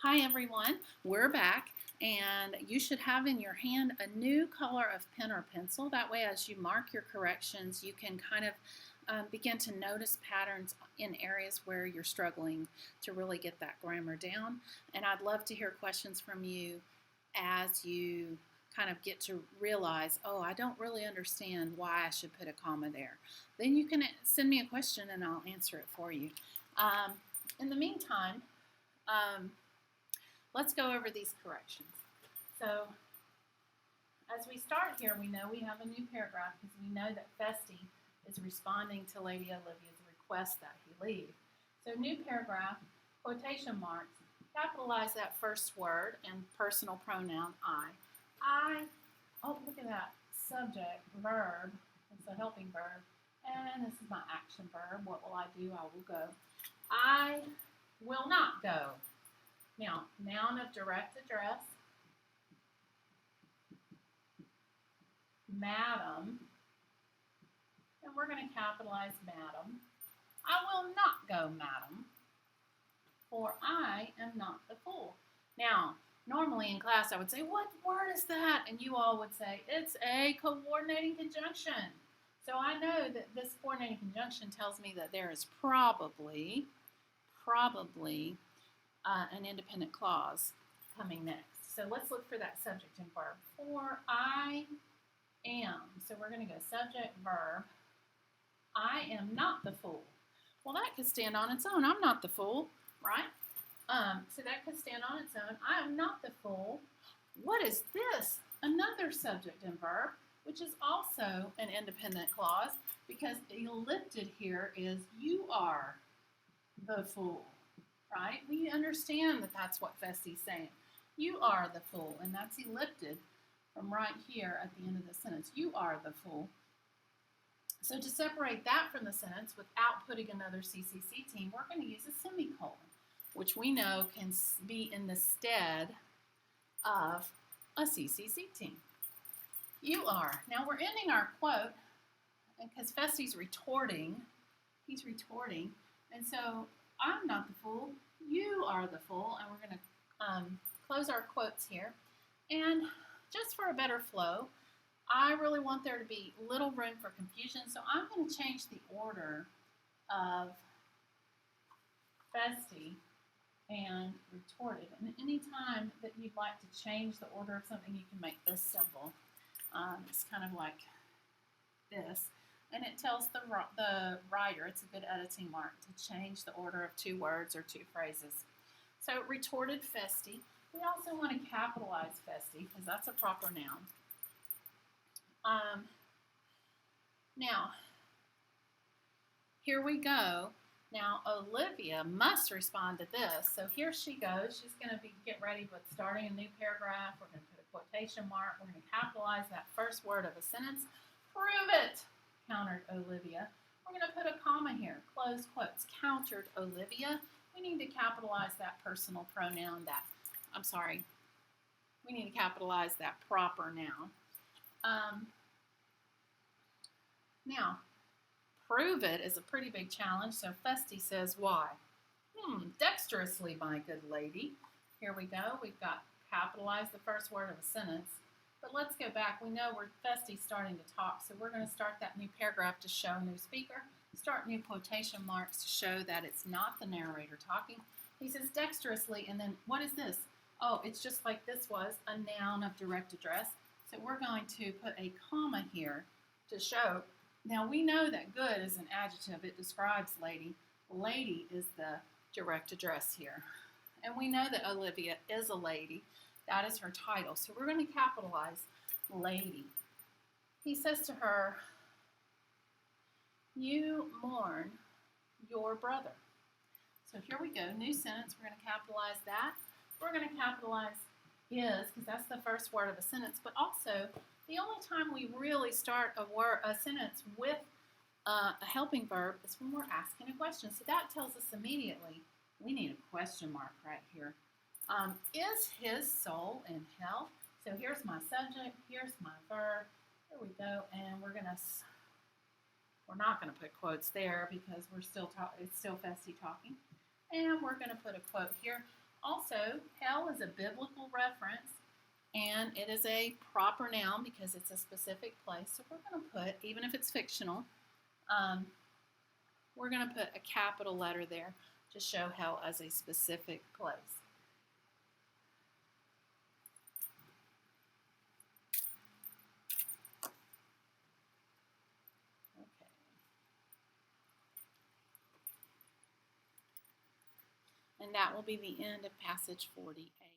Hi everyone, we're back and you should have in your hand a new color of pen or pencil. That way as you mark your corrections you can kind of begin to notice patterns in areas where you're struggling to really get that grammar down. And I'd love to hear questions from you as you kind of get to realize, oh, I don't really understand why I should put a comma there. Then you can send me a question and I'll answer it for you. In the meantime, let's go over these corrections. So as we start here, we know we have a new paragraph because we know that Festy is responding to Lady Olivia's request that he leave. So new paragraph, quotation marks, capitalize that first word and personal pronoun I, oh look at that, subject, verb, it's a helping verb, and this is my action verb. What will I do? I will go. I will not go. Now, noun of direct address, madam, and we're going to capitalize madam. I will not go, madam, for I am not the fool. Now, normally in class I would say, what word is that? And you all would say, it's a coordinating conjunction. So I know that this coordinating conjunction tells me that there is probably an independent clause coming next. So let's look for that subject and verb. For I am. So we're going to go subject, verb. I am not the fool. Well, that could stand on its own. I'm not the fool, right? So that could stand on its own. I am not the fool. What is this? Another subject and verb, which is also an independent clause because ellipted here is you are the fool. Right? We understand that that's what Festy's saying. You are the fool, and that's ellipted from right here at the end of the sentence. You are the fool. So to separate that from the sentence without putting another CCC team, we're going to use a semicolon, which we know can be in the stead of a CCC team. You are. Now we're ending our quote because Festy's retorting. He's retorting, and so I'm not the fool, you are the fool, and we're going to close our quotes here. And just for a better flow, I really want there to be little room for confusion, so I'm going to change the order of Festy and retorted. And any time that you'd like to change the order of something, you can make this simple. It's kind of like this. And it tells the writer, it's a good editing mark, to change the order of two words or two phrases. So retorted Festy. We also want to capitalize Festy because that's a proper noun. Now, here we go. Now, Olivia must respond to this. So here she goes. She's going to get ready with starting a new paragraph. We're going to put a quotation mark. We're going to capitalize that first word of a sentence. Prove it, countered Olivia. We're going to put a comma here, close quotes, countered Olivia. We need to capitalize that personal pronoun, we need to capitalize that proper noun. Now, prove it is a pretty big challenge, so Festy says why? Dexterously, my good lady. Here we go. We've got capitalized the first word of a sentence. But let's go back. We know we're Festy's starting to talk, so we're going to start that new paragraph to show new speaker. Start new quotation marks to show that it's not the narrator talking. He says dexterously, and then what is this? Oh, it's just like this was a noun of direct address. So we're going to put a comma here to show. Now we know that good is an adjective. It describes lady. Lady is the direct address here. And we know that Olivia is a lady. That is her title. So we're going to capitalize lady. He says to her, you mourn your brother. So here we go. New sentence. We're going to capitalize that. We're going to capitalize is because that's the first word of a sentence. But also, the only time we really start a sentence with a helping verb is when we're asking a question. So that tells us immediately we need a question mark right here. Is his soul in hell? So here's my subject, here's my verb, here we go, and we're not going to put quotes there because it's still Festy talking. And we're going to put a quote here. Also, hell is a biblical reference, and it is a proper noun because it's a specific place. So we're going to put, even if it's fictional, we're going to put a capital letter there to show hell as a specific place. Okay. And that will be the end of passage 48.